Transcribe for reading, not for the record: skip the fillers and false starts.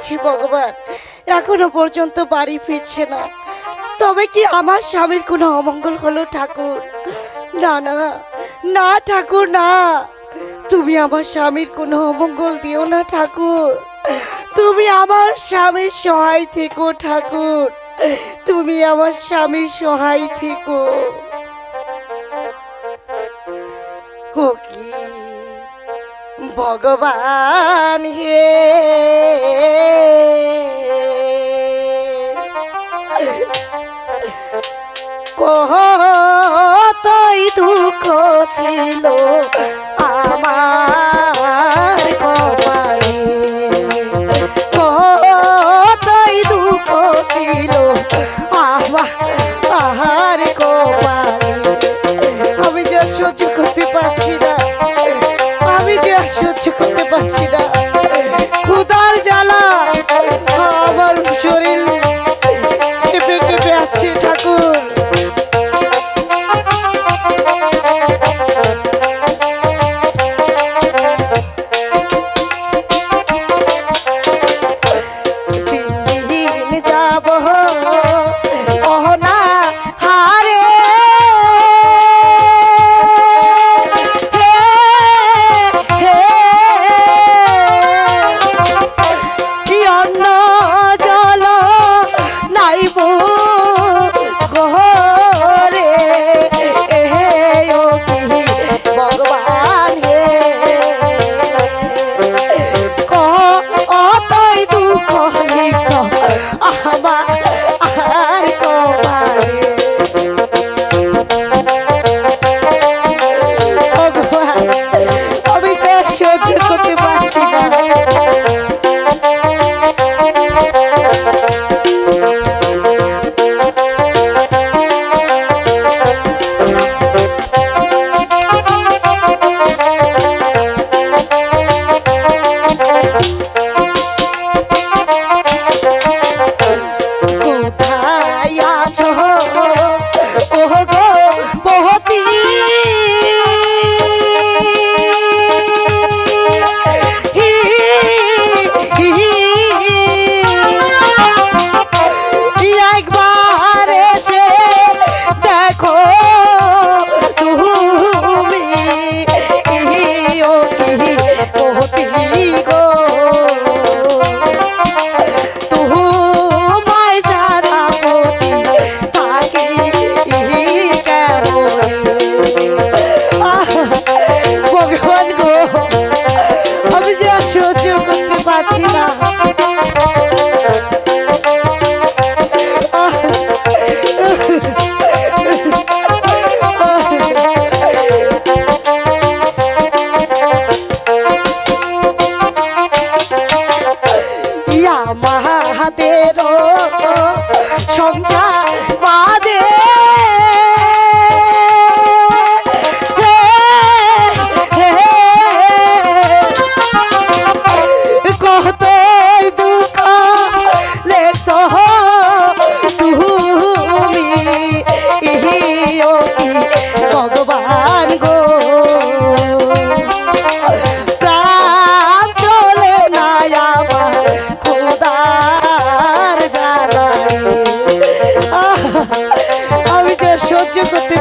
দেখছি ভগবান এখনো পর্যন্ত বাড়ি ফিরছে না। তবে কি আমার স্বামীর কোনো অমঙ্গল হলো ঠাকুর? না না না ঠাকুর না, তুমি আমার স্বামীর কোনো অমঙ্গল দিও না ঠাকুর। তুমি আমার স্বামীর সহায় থেকো ঠাকুর, তুমি আমার স্বামীর সহায় থেকো। ও কি ভগবান হে, কতই দুঃখ ছিল আমার কপালে, কতই দুঃখ ছিল আমার কপালে। আমি যে সহ্য করতে পারছি না, আমি যে সহ্য করতে পারছি না। ক্ষুধার জ্বালা আমার শরীর কেঁপে কেঁপে আসছে ঠাকুর। সহ্য করতে